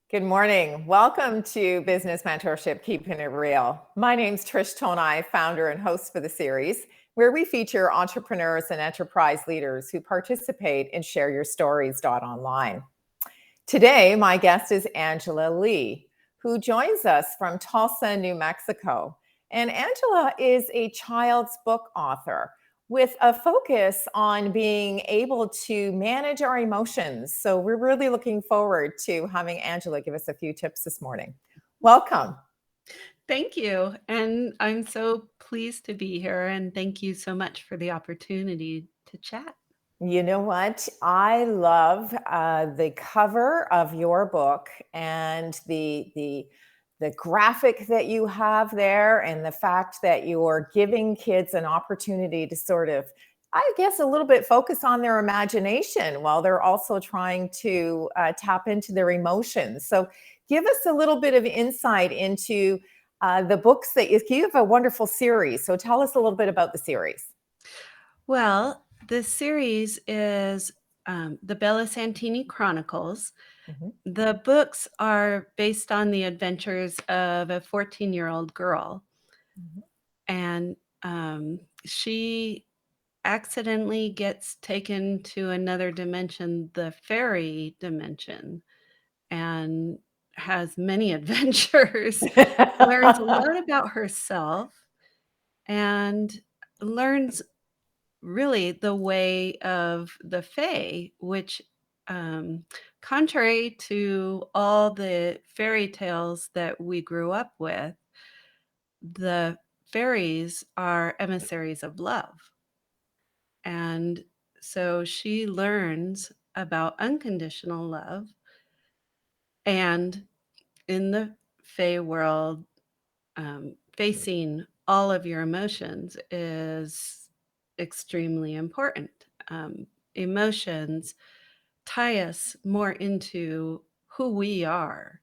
Good morning. Welcome to Business Mentorship, Keeping It Real. My name's Trish Tonai, founder and host for the series, where we feature entrepreneurs and enterprise leaders who participate in shareyourstories.online. Today, my guest is Angela Legh, who joins us from Tulsa, New Mexico. And Angela is a child's book author with a focus on being able to manage our emotions. So we're really looking forward to having Angela give us a few tips this morning. Welcome. Thank you. And I'm so pleased to be here. And thank you so much for the opportunity to chat. You know what? I love the cover of your book and the graphic that you have there, and the fact that you're giving kids an opportunity to sort of, I guess, a little bit focus on their imagination while they're also trying to tap into their emotions. So, give us a little bit of insight into the books that you have a wonderful series. So, tell us a little bit about the series. Well, this series is the Bella Santini Chronicles. Mhm. The books are based on the adventures of a 14-year-old girl. Mhm. And she accidentally gets taken to another dimension, the fairy dimension, and has many adventures, learns a lot about herself, and learns really the way of the Fae, which, um, contrary to all the fairy tales that we grew up with, the fairies are emissaries of love. And so she learns about unconditional love. And in the Fae world, facing all of your emotions is extremely important. Emotions tie us more into who we are.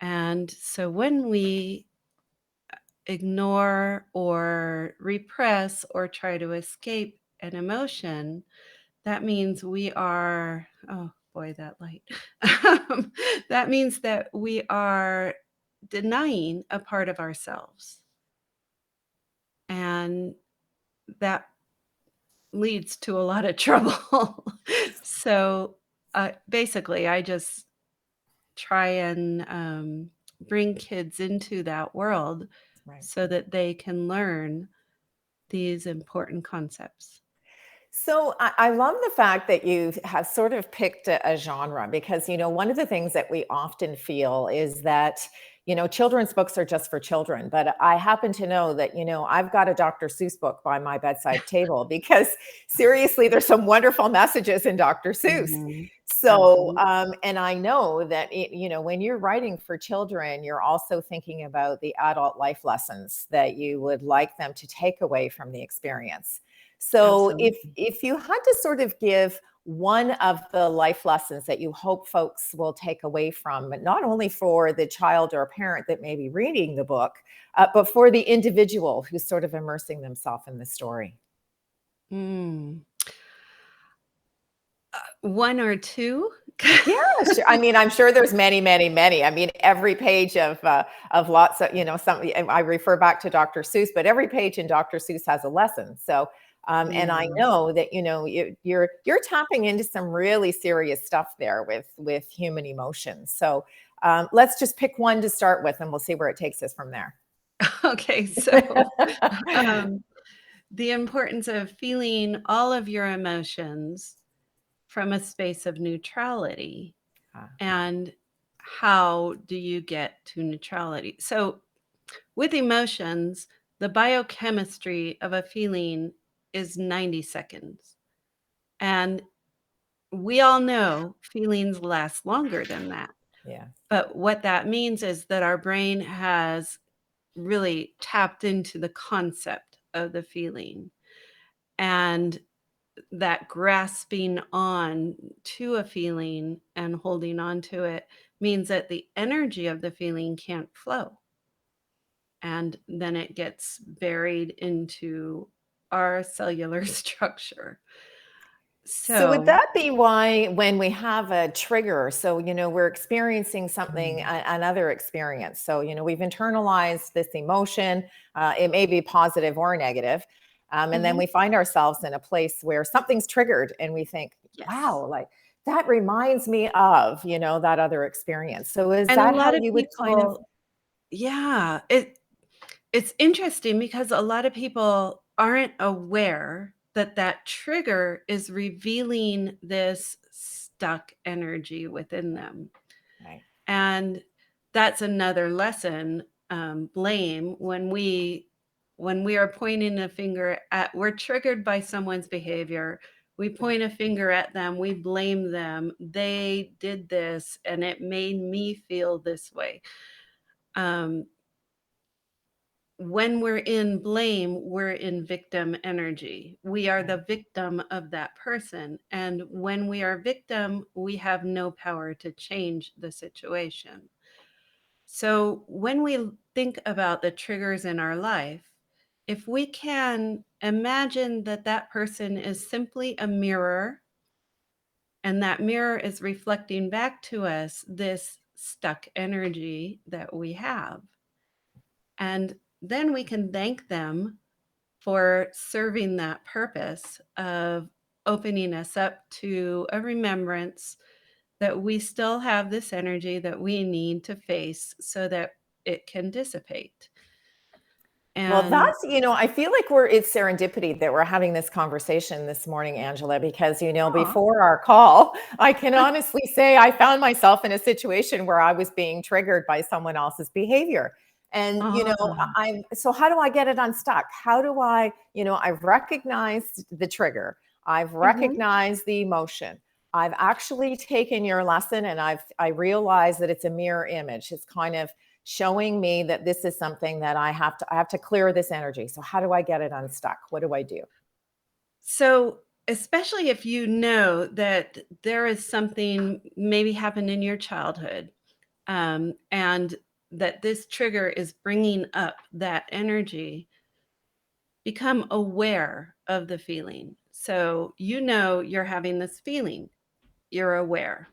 And so when we ignore or repress or try to escape an emotion, that means we are, oh boy, that light. That means that we are denying a part of ourselves. And that leads to a lot of trouble. So basically, I just try and bring kids into that world Right. so that they can learn these important concepts. So I love the fact that you have sort of picked a genre, because, one of the things that we often feel is that, children's books are just for children. But I happen to know that, I've got a Dr. Seuss book by my bedside table because seriously, there's some wonderful messages in Dr. Seuss. Mhm. So, Absolutely. and I know that, when you're writing for children, you're also thinking about the adult life lessons that you would like them to take away from the experience. So Absolutely. if you had to sort of give one of the life lessons that you hope folks will take away from, but not only for the child or parent that may be reading the book, but for the individual who's sort of immersing themselves in the story. Mm. One or two? Yeah, sure. I mean, I'm sure there's many, many, many. I mean, every page of lots of, some. I refer back to Dr. Seuss, but every page in Dr. Seuss has a lesson. So, and I Yeah. know that you're tapping into some really serious stuff there with human emotions. So, let's just pick one to start with, and we'll see where it takes us from there. Okay, so um, the importance of feeling all of your emotions from a space of neutrality. Ah, And how do you get to neutrality? So, with emotions, the biochemistry of a feeling is 90 seconds. And we all know feelings last longer than that. yeah. But what that means is that our brain has really tapped into the concept of the feeling. And that grasping on to a feeling and holding on to it means that the energy of the feeling can't flow. And then it gets buried into our cellular structure. So would So, that be why when we have a trigger, so we're experiencing something, another experience. So we've internalized this emotion. It may be positive or negative, and then mhm, we find ourselves in a place where something's triggered, and we think, yes. "Wow, like that reminds me of that other experience." So is And a that how lot of you would kind of? people, yeah, it's interesting because a lot of people aren't aware that that trigger is revealing this stuck energy within them. Right. And that's another lesson, blame when we are pointing a finger at we're triggered by someone's behavior, we point a finger at them, we blame them, they did this and it made me feel this way. Um, when we're in blame, we're in victim energy. We are Right. the victim of that person. And when we are victim, we have no power to change the situation. So when we think about the triggers in our life, if we can imagine that that person is simply a mirror and that mirror is reflecting back to us this stuck energy that we have, and then we can thank them for serving that purpose of opening us up to a remembrance that we still have this energy that we need to face so that it can dissipate. Well, And that's, I feel like it's serendipity that we're having this conversation this morning, Angela, because, aw, before our call, I can honestly say I found myself in a situation where I was being triggered by someone else's behavior. And, ah, so how do I get it unstuck? How do I've recognized the trigger, I've mhm. recognized the emotion. I've actually taken your lesson and I realize that it's a mirror image. It's kind of showing me that this is something that I have to clear this energy. So how do I get it unstuck? What do I do? So, especially if you know that there is something maybe happened in your childhood, and that this trigger is bringing up that energy, become aware of the feeling. So, you know you're having this feeling, you're aware.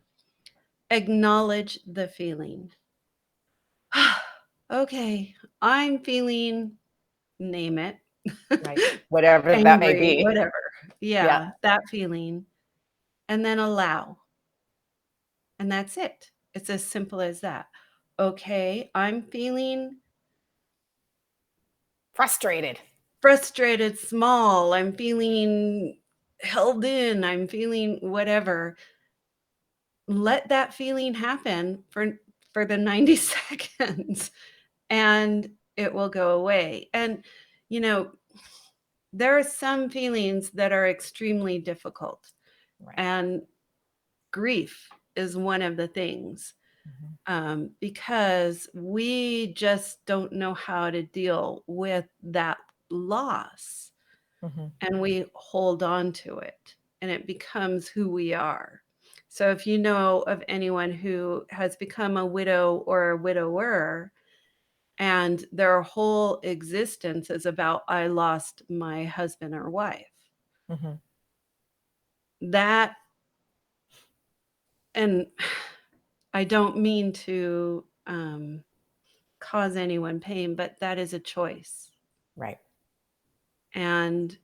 Acknowledge the feeling. Okay, I'm feeling, name it, Right. Whatever that may angry, be. whatever. Yeah. Yeah, that feeling. And then allow. And that's it. It's as simple as that. Okay, I'm feeling Frustrated. frustrated, small. I'm feeling held in. I'm feeling whatever. Let that feeling happen for the 90 seconds and it will go away. And you know, there are some feelings that are extremely difficult, Right. and grief is one of the things, Mhm. because we just don't know how to deal with that loss, Mhm. and we hold on to it, and it becomes who we are. So if you know of anyone who has become a widow or a widower, and their whole existence is about, I lost my husband or wife, Mhm. that, and I don't mean to cause anyone pain, but that is a choice. Right. And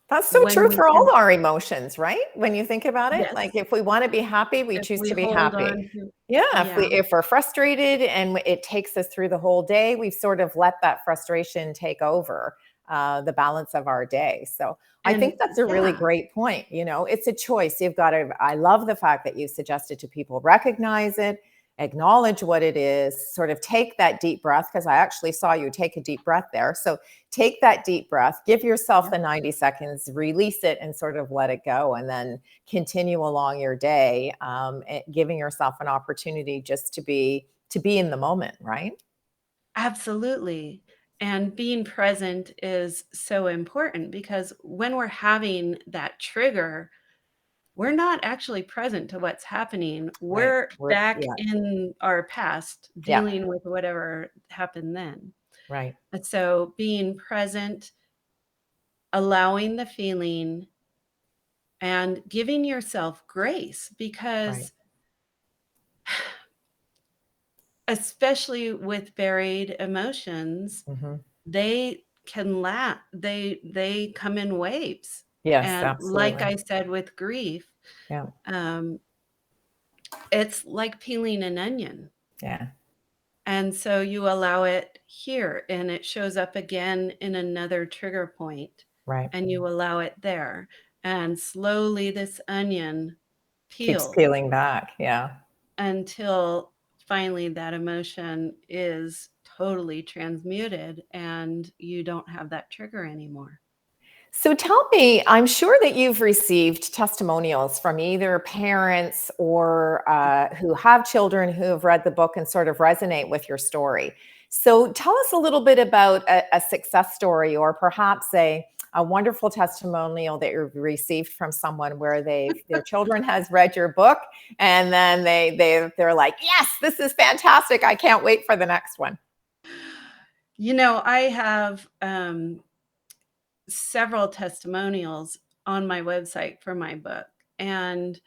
That's so when true we for can, all our emotions, right? When you think about it, like yes, if we want to be happy, we if choose we to be hold happy. on to, Yeah, yeah, if we're frustrated and it takes us through the whole day, we've sort of let that frustration take over the balance of our day. So I and think that's a really yeah, great point. It's a choice. You've got to. I love the fact that you suggested to people recognize it, acknowledge what it is, sort of take that deep breath because I actually saw you take a deep breath there. So take that deep breath, give yourself yep, the 90 seconds, release it, and sort of let it go, and then continue along your day, giving yourself an opportunity just to be in the moment, right? absolutely. And being present is so important because when we're having that trigger, we're not actually present to what's happening. Right. We're We're back yeah, in our past yeah, dealing with whatever happened then. right. And so being present, allowing the feeling, and giving yourself grace, because especially with buried emotions, Mm-hmm. they can they come in waves. Yes, And like absolutely. I said, with grief, Yeah. it's like peeling an onion. Yeah. And so you allow it here, and it shows up again in another trigger point, Right. and you allow it there. And slowly this onion Keeps peels peeling back. Yeah. until finally that emotion is totally transmuted and you don't have that trigger anymore. So tell me, I'm sure that you've received testimonials from either parents or who have children who have read the book and sort of resonate with your story. So tell us a little bit about a success story, or perhaps a wonderful testimonial that you've received from someone where their children has read your book, and then they're like, yes, this is fantastic. I can't wait for the next one. I have several testimonials on my website for my book. And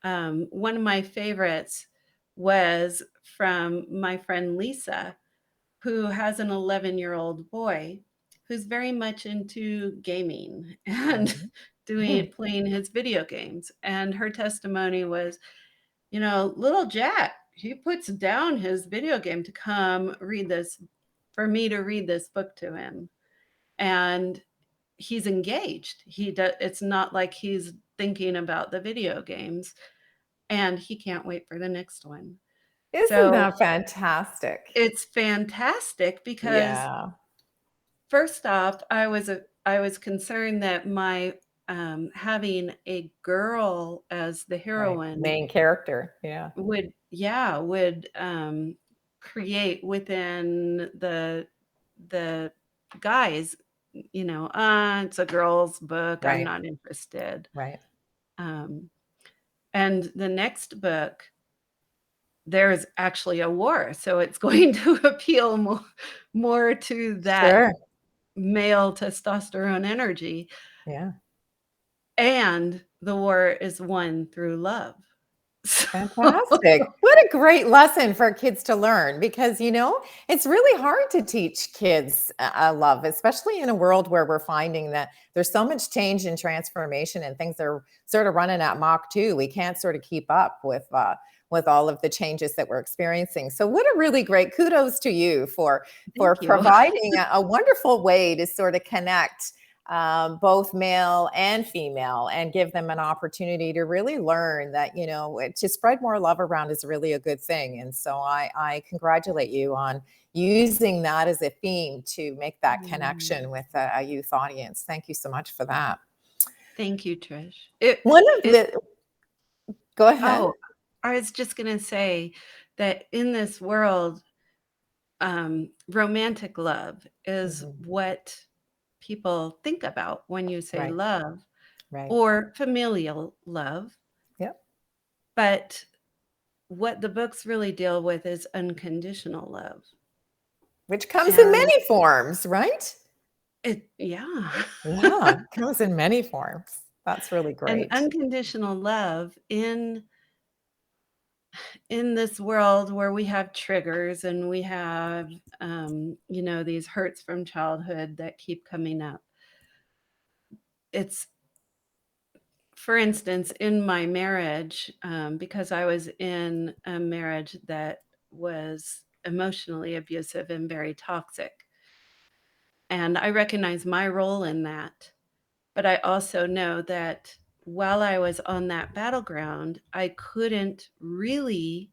one of my favorites was from my friend Lisa, who has an 11-year-old boy who's very much into gaming and Mhm. playing his video games. And her testimony was, little Jack, he puts down his video game to come read this, for me to read this book to him. And he's engaged. It's not like he's thinking about the video games, and he can't wait for the next one. Isn't So that fantastic? it's fantastic because Yeah. first off, I was concerned that my having a girl as the Right. heroine Main character. Yeah. would create within the guys, it's a girl's book, I'm Right. not interested. Right. Um, and the next book, there's actually a war, so it's going to appeal more to that Sure. male testosterone energy, Yeah. and the war is won through love. So Fantastic. What a great lesson for kids to learn, because, it's really hard to teach kids love, especially in a world where we're finding that there's so much change and transformation, and things are sort of running at Mach 2. We can't sort of keep up with all of the changes that we're experiencing. So what a really great kudos to you for thank you. providing a wonderful way to sort of connect both male and female, and give them an opportunity to really learn that, to spread more love around is really a good thing. And so I congratulate you on using that as a theme to make that connection with a youth audience. Thank you so much for that. Thank you, Trish. One of the, go ahead. Oh, I was just gonna say that in this world, romantic love is Mhm. what people think about when you say Right, love, right. or familial love. Yep. But what the books really deal with is unconditional love. Which comes in And many forms, right? yeah. Yeah, it comes in many forms. That's really And great. unconditional love in this world where we have triggers and we have these hurts from childhood that keep coming up. It's, for instance, in my marriage, because I was in a marriage that was emotionally abusive and very toxic. And I recognize my role in that. But I also know that while I was on that battleground, I couldn't really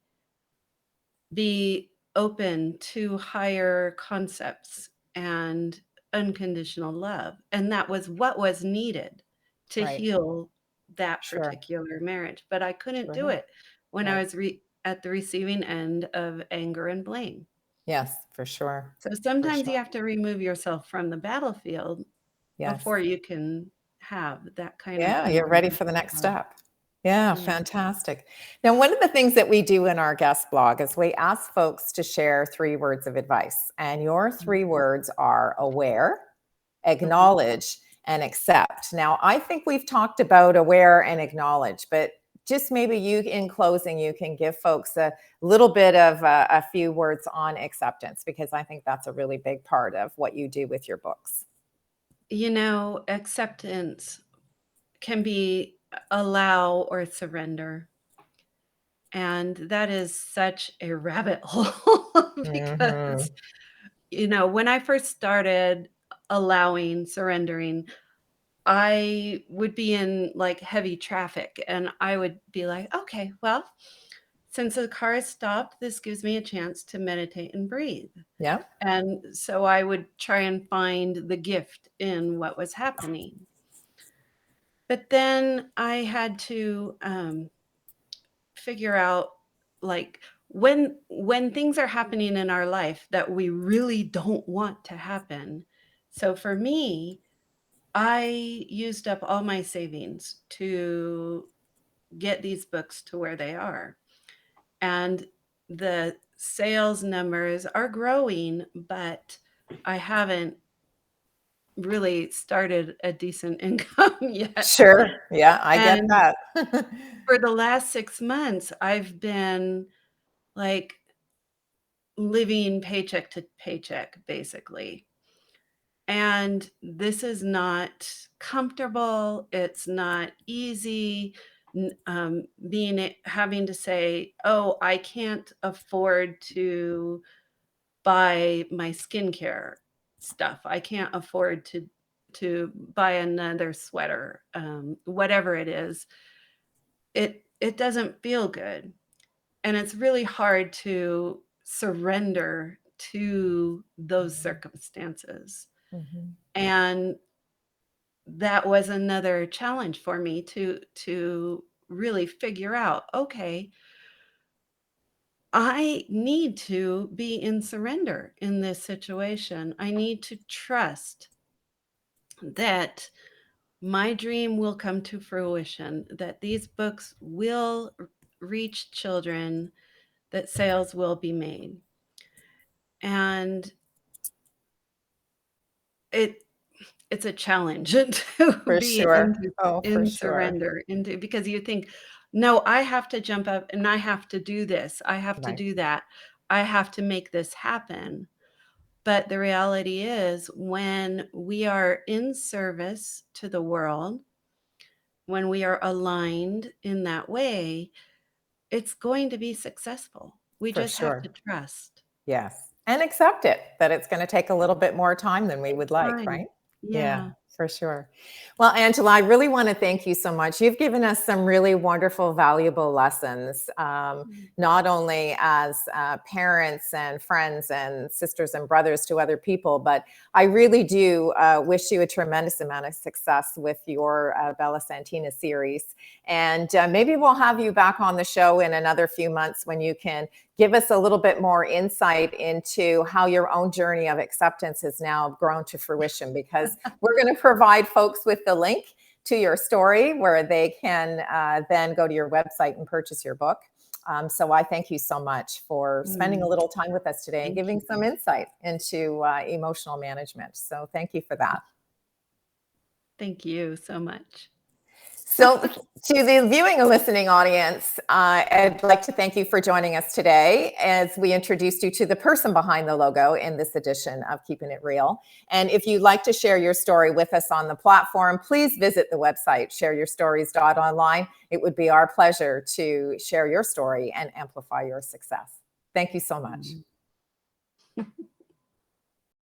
be open to higher concepts and unconditional love. And that was what was needed to Right. heal that Sure. particular marriage. But I couldn't do Sure. it when I Right. was at the receiving end of anger and blame. Yes, for sure. So For sometimes you sure. have to remove yourself from the battlefield Yes. before you can have that kind of Yeah, you're ready for the unconditional next love. step. Yeah, Yeah. fantastic. Now, one of the things that we do in our guest blog is we ask folks to share 3 words of advice. And your 3 words are aware, Mhm. acknowledge, and accept. Now, I think we've talked about aware and acknowledge, but just maybe you, in closing, you can give folks a little bit of a few words on acceptance, because I think that's a really big part of what you do with your books. You know, acceptance can be allow or surrender. And that is such a rabbit hole because, Mm-hmm. when I first started allowing, surrendering, I would be in like heavy traffic and I would be like, okay, well, since the car is stopped, this gives me a chance to meditate and breathe. Yeah, And so I would try and find the gift in what was happening. But then I had to figure out, like, when things are happening in our life that we really don't want to happen. So for me, I used up all my savings to get these books to where they are. And the sales numbers are growing, but I haven't really started a decent income yet. sure. Yeah, I get And that. for the last 6 months, I've been, like, living paycheck to paycheck, basically. And this is not comfortable. It's not easy. Having to say, "Oh, I can't afford to buy my skincare stuff. I can't afford to buy another sweater," whatever it is. It doesn't feel good. And it's really hard to surrender to those circumstances. Mhm. And that was another challenge for me to really figure out, okay, I need to be in surrender in this situation. I need to trust that my dream will come to fruition, that these books will reach children, that sales will be made. And it it's a challenge to For be sure. Oh, for in sure. surrender, into, because you think, "No, I have to jump up and I have to do this. I have to Right. do that. I have to make this happen." But the reality is, when we are in service to the world, when we are aligned in that way, it's going to be successful. We For just have to sure. trust. Yes. And accept it, that it's gonna take a little bit more time than we Take would like, time. right? Yeah, Yeah. for sure. Well, Angela, I really wanna thank you so much. You've given us some really wonderful, valuable lessons, Mm. not only as parents and friends and sisters and brothers to other people, but I really do wish you a tremendous amount of success with your Bella Santina series. And maybe we'll have you back on the show in another few months when you can give us a little bit more insight into how your own journey of acceptance has now grown to fruition, because we're going to provide folks with the link to your story where they can then go to your website and purchase your book. So I thank you so much for spending a Mm. little time with us today and Thank giving you. some insight into emotional management. So thank you for that. Thank you so much. So, to the viewing and listening audience, I'd like to thank you for joining us today as we introduced you to the person behind the logo in this edition of Keeping It Real. And if you'd like to share your story with us on the platform, please visit the website, shareyourstories.online. It would be our pleasure to share your story and amplify your success. Thank you so much. Mm.